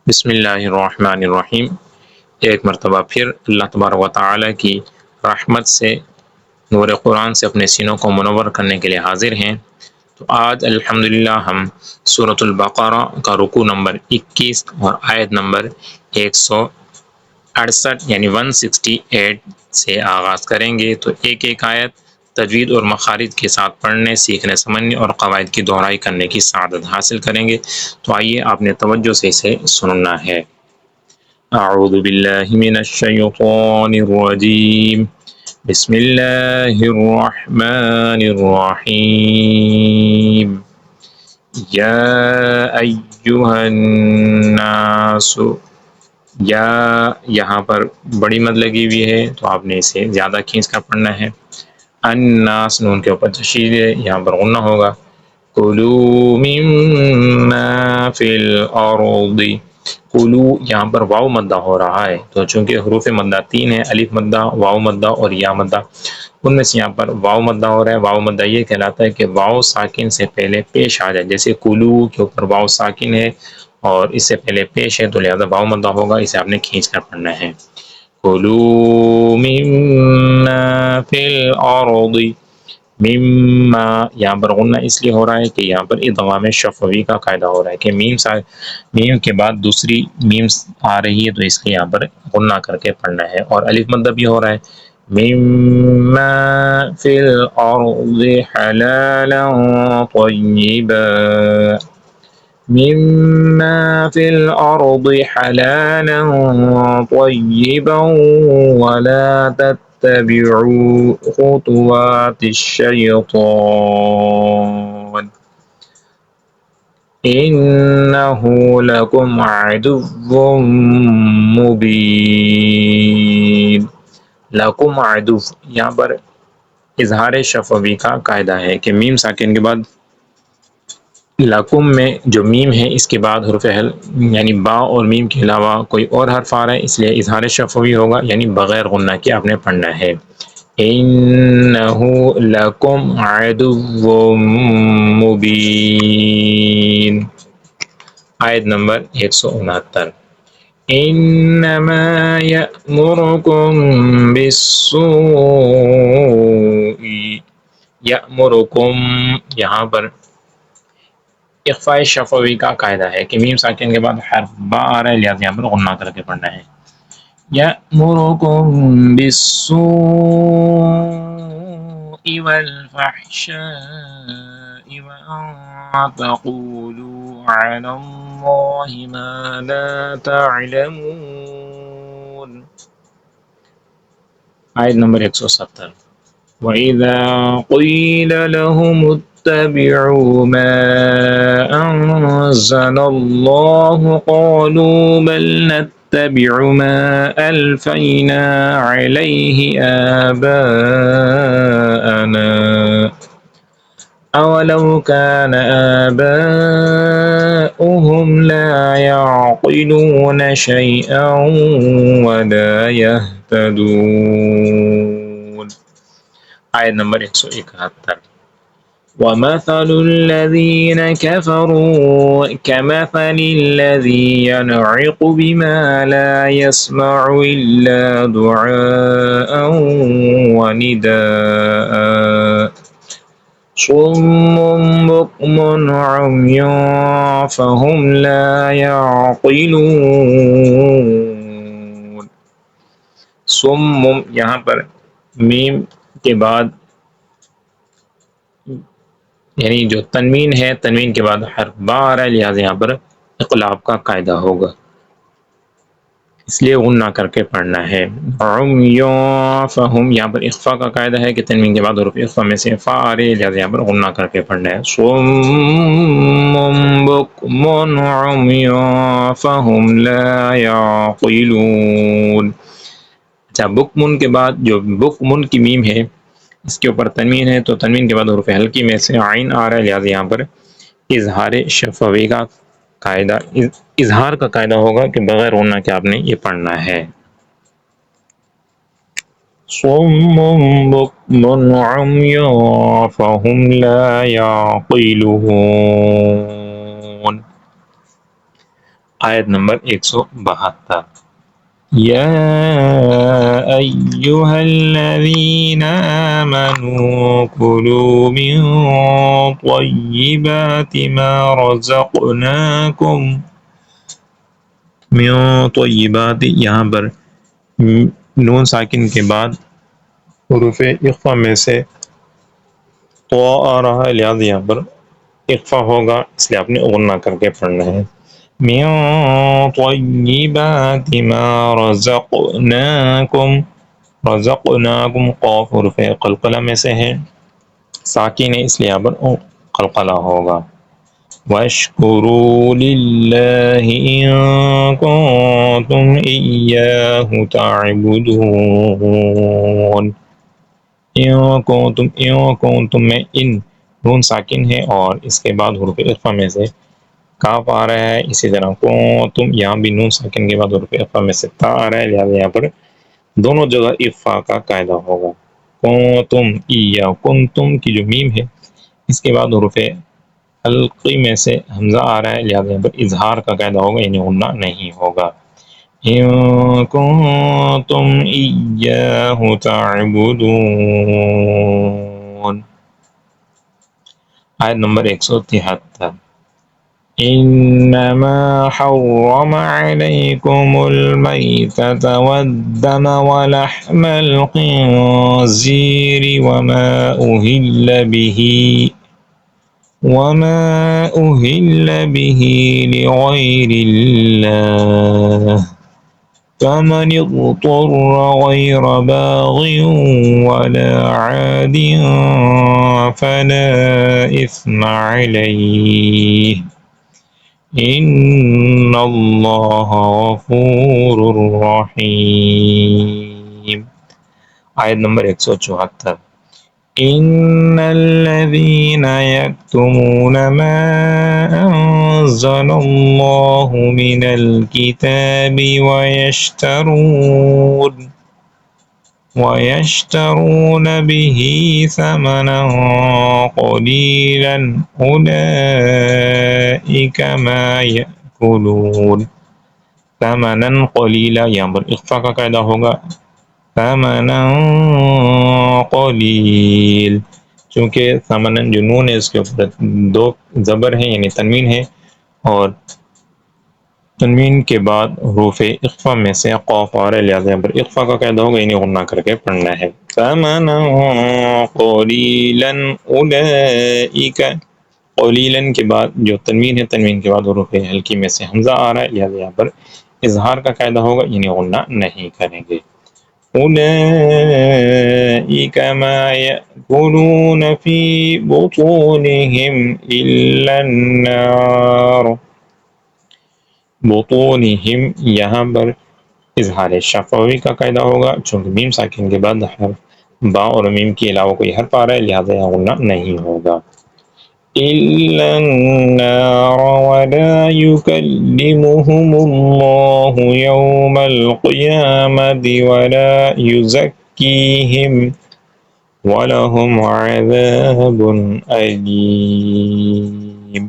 बिस्मिल्लाहिर्रहमानिर्रहीम। एक मरतबा फिर अल्लाह तबारक व तआला की रहमत से नूर कुरान से अपने सीनों को मुनव्वर करने के लिए हाजिर हैं। तो आज अल्हम्दुलिल्लाह हम सूरतुल बक़रा का रुकू नंबर 21 और आयत नंबर 168 यानी 168 से आगाज़ करेंगे। तो एक एक आयत तजवीद और मखारिज के साथ पढ़ने, सीखने, समझने और कवायद की दोहराई करने की सआदत हासिल करेंगे। तो आइए आपने तवज्जो से इसे सुनना है। अऊज़ु बिल्लाहि मिनश शैतानिर रजीम। बिस्मिल्लाहिर रहमानिर रहीम। या अय्युहन नासु। या यहाँ पर बड़ी मद लगी हुई है तो आपने इसे ज़्यादा खींच कर पढ़ना है। अन्नास नून के ऊपर तशदीद है, यहाँ पर गुन्ना होगा। कुलू मिम्मा फिल अर्दि। कुलू यहाँ पर वाव मद्दा हो रहा है, तो चूंकि हरूफ मद्दा 3 है, अलिफ मद्दा, वाव मद्दा और या मद्दा, उनमें से यहाँ पर वाव मद्दा हो रहा है। वाव मद्दा ये कहलाता है कि वाव साकिन से पहले पेश आ जाए, जैसे कुलू के ऊपर वाव साकिन है और इससे पहले पेश है तो लिहाजा वाव मद्दा होगा, इसे आपने खींच कर पढ़ना है। कुलू मिम्मा फिल अर्दि। मीम यहाँ पर गुन्ना इसलिए हो रहा है कि यहाँ पर इदगाम शफवी का कायदा हो रहा है कि मीम के बाद दूसरी मीम आ रही है, तो इसलिए यहाँ पर गुन्ना करके पढ़ना है। और अलिफ मद्दा भी हो रहा है। मिम्मा फिल अर्दि हलालन तय्यिबा। मिम्मा फिल अर्दि हलालन तय्यिबा वला तत्तबिउ खुतुवातिश शैतान इन्नहु लकुम अदुव्वुम मुबीन। लकुम अदुव्व, यहाँ पर इजहार शफवी का कायदा है कि मीम साकिन के बाद लकुम में जो मीम है इसके बाद हुर्फ हल यानी बा और मीम के अलावा कोई और हर्फ आ रहा है, इसलिए इजहार शफवी होगा, यानी बगैर गुन्ना के आपने पढ़ना है। इन्नहु लकुम अदुव्वुम मुबीन। आयत नंबर 169। इन्नमा यअमुरुकुम बिस्सूई। यअमुरुकुम, यहाँ पर इख्फा शफवी का कायदा है कि मीम साकिन के बाद हर्फ बा आ रहा है, लिहाजा यहाँ पर गुन्ना करके पढ़ना है। यअमुरुकुम बिस्सूई वल फहशाई व अन तक़ूलू अलल्लाहि मा ला तअलमून। आयत नंबर 170। वइज़ा क़ील लहुम इत्तबिऊ मा अंज़लल्लाहु क़ालू बल नत्तबिउ मा अल्फ़ैना अलैहि आबाअना अवलौ कान आबाउहुम ला यअक़िलून शैअन वला यहतदून। आयत नंबर 171। वमथलुल्लज़ीन कफ़रू कमथलिल्लज़ी यनइक़ु बिमा ला यस्मअु इल्ला दुआअन व निदाअ सुम्मुन बुक्मुन उम्युन फहुम ला यअक़िलून। सुम्मुन, यहाँ पर मीम के बाद यानी जो तनवीन है, तनवीन के बाद हर्फ बा आ रहा है, लिहाजा यहाँ पर इक़लाब का कायदा होगा, इसलिए गुन्ना करके पढ़ना है। उम्युन फहुम, यहाँ पर इख्फा का कायदा है कि तनवीन के बाद हुरूफ इख्फा में से फा आ रही है, लिहाजा यहाँ पर गुन्ना करके पढ़ना है। सुम्मुन बुक्मुन उम्युन फहुम ला यअक़िलून। अच्छा, बुक्मुन के बाद जो बुक्मुन की मीम है इसके ऊपर तनवीन है, तो तनवीन के बाद हुरूफ हल्की में से आइन आ रहा है, लिहाजा यहाँ पर इजहार शफवी का कायदा, इजहार का कायदा होगा कि बगैर गुन्ना के आपने ये पढ़ना है। सुम्मुन बुक्मुन उम्युन फहुम ला यअक़िलून। आयत नंबर 172। या अय्युहल्लज़ीना आमनू कुलू मिन त्वय्यिबाति मा रज़क़नाकुम। मिन त्वय्यिबाति, यहाँ पर नून साकिन के बाद हुरूफ़े इख्फ़ा में से तो आ रहा है, लिहाजा यहाँ पर इख्फ़ा होगा, इसलिए आपने गुन्ना करके पढ़ना है। मिन त्वय्यिबाति मा रज़क़नाकुम। रज़क़नाकुम क़ाफ़ हुरूफ़े क़लक़ला में से है, साकिन है, इसलिए यहाँ पर क़लक़ला होगा। वश्कुरू लिल्लाहि इन कुंतुम इय्याहु तअबुदून। इन कुंतुम में इन नून साकिन है और इसके बाद हुरूफ़ इख्फ़ा में से काफ आ रहा है। इसी तरह कुंतुम, यहाँ भी नून साकिन के बाद हुरूफ़ इख्फ़ा में से ता आ रहा है, लिहाजा यहाँ पर दोनों जगह इख्फ़ा का कायदा होगा। कुंतुम इय्या, कुंतुम की जो मीम है इसके बाद हुरूफ़ हल्क़ी में से हमज़ा आ रहा है, लिहाजा यहाँ पर इजहार का कायदा होगा, यानी गुन्ना नहीं होगा। इन कुंतुम इय्याहु तअबुदून। आयत नंबर 173। इन्नमा हर्रम अलैकुमुल मैतता वद्दम वलहमल खिंज़ीरि वमा उहिल्ल बिही लिगैरिल्लाह फमन इज़्तुर्र गैर बाग़िन वला आदिन फला इस्म अलैहि इन्नल्लाह गफूरुर रहीम। आयत नंबर 174। इन्नल्लज़ीना यक्तुमूना मा अंज़लल्लाहु मिनल किताबि वयश्तरून बिही समनन क़लीलन उलाइका मा यअकुलून। समनन क़लीला, यहाँ पर इख्फ़ा का कायदा होगा। समनन क़लील, चूँकि समनन जो नून है उसके ऊपर दो ज़बर हैं, यानी तनवीन है, और तनवीन के बाद हुरूफ़े इख्फ़ा में से क़ाफ़ आ रहा है, लिहाजा यहाँ पर इख्फ़ा का कायदा होगा, यानी गुन्ना करके पढ़ना है। समनन क़लीलन उलाइका, क़लीलन के बाद जो तनवीन है, तनवीन के बाद हुरूफ़े हल्की में से हमज़ा आ रहा है, लिहाजा यहाँ पर इज़हार का कायदा होगा, यानी गुन्ना नहीं करेंगे। उलाइका मा यअकुलून फ़ी बुतूनिहिम इल्लन नार। बुतूनिहिम, यहाँ पर इज़हार शफ़वी का कायदा होगा, चूँकि मीम साकिन के बाद हर्फ बा और मीम के अलावा कोई हर्फ आ रहा है, लिहाजा यहाँ गुन्ना नहीं होगा। इल्लन नार वला युकल्लिमुहुमुल्लाहु यौमल क़ियामति वला युज़क्कीहिम वलहुम अज़ाबुन अलीम।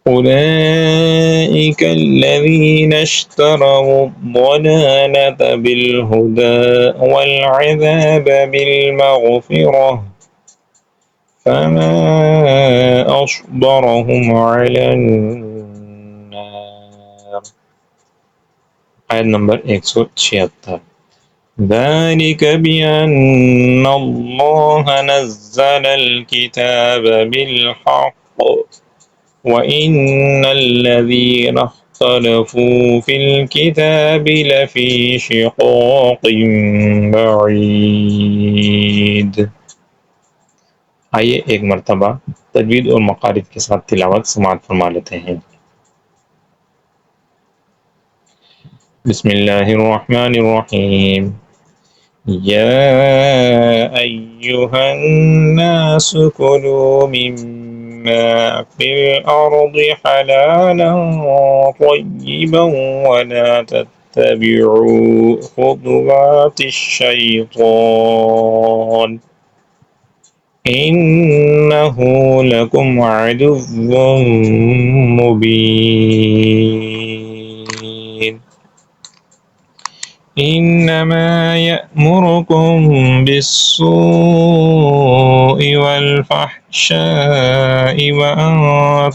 उलाइका अल्लज़ीना इश्तरवु अद-दलालता बिल-हुदा वल-अज़ाब बिल-मग़फ़िरह फमा अस्बरहुम अलन-नार। आयत नंबर 176। ज़ालिका बिअन्नल्लाह नज़्ज़लल किताब बिल-हक़्क़ वइन्नल्लज़ीना इख्तलफ़ू फ़िल-किताबि लफ़ी शिक़ाक़िन बഈद। आइए एक मरतबा तजवीद और मक़ारिद के साथ तिलावत समाअत फरमा लेते हैं। बिस्मिल्लाहिर्रहमानिर्रहीम। या अय्युहन्नासु कुलू मिम्मा फ़िल अर्दि हलालन तय्यिबन वला तत्तबि'ू खुतुवातिश शैतान إنه لكم عدو مبين إنما يأمركم بالسوء والفحشاء وأن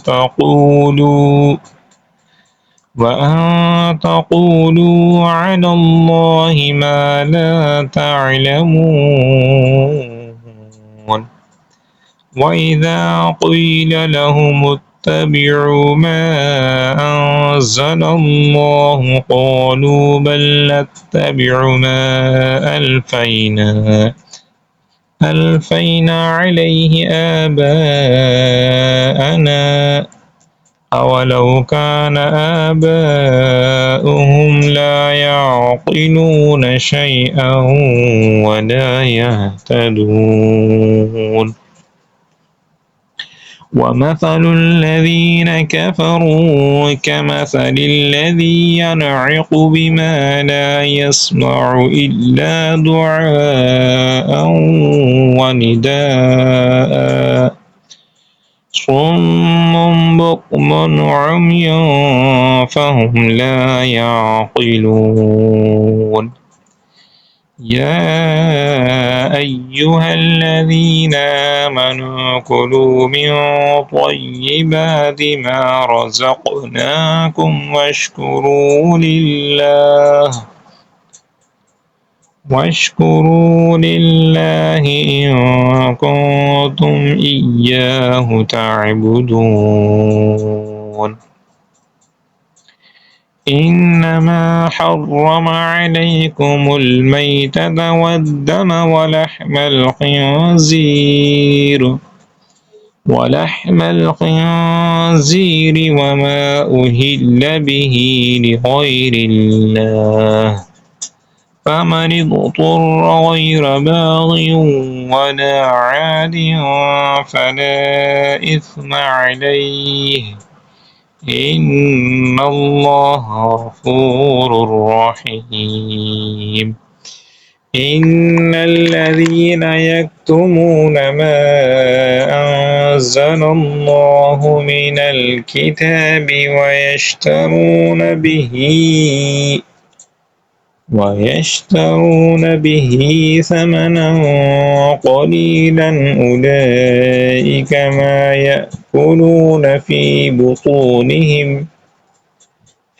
تقولوا على الله ما لا تعلمون وإذا قيل لهم اتبعوا ما أنزل الله قالوا بل نتبع ما ألفينا عليه آباءنا أولو كان آباؤهم لا يعقلون شيئا ولا يهتدون ومثل الذين كفروا كمثل الذي ينعق بما لا يسمع إلا دعاء ونداء صم بكم عمي فهم لا يعقلون يا أيها الذين آمنوا كلوا من طيبات ما رزقناكم واشكروا لله إن كنتم إياه تعبدون إنما حرم عليكم الميتة والدم ولحم الخنزير وما أهل به لغير الله فمن اضطر غير باغ ولا عاد فلا إثم عليه إن الله غفور رحيم إن الذين يكتمون ما أنزل الله من الكتاب ويشترون به ثمنا قليلا أولئك ما يأكلون في بطونهم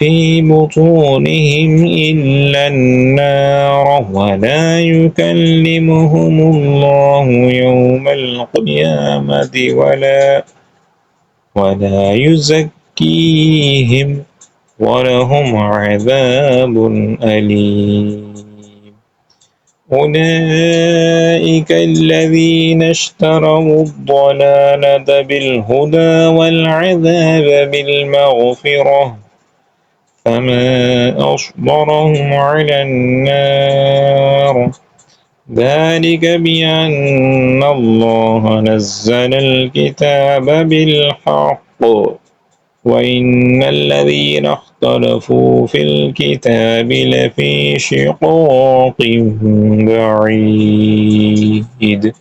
إلا النار ولا يكلمهم الله يوم القيامة ولا يزكيهم ولهم عذاب أليم أولئك الذين اشتروا الضلالة بالهدى والعذاب بالمغفرة فما أصبرهم على النار ذلك بأن الله نزل الكتاب بالحق وإن الذين اختلفوا في الكتاب لفي شقاق بعيد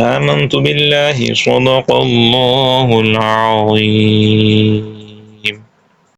آمنت بالله صدق الله العظيم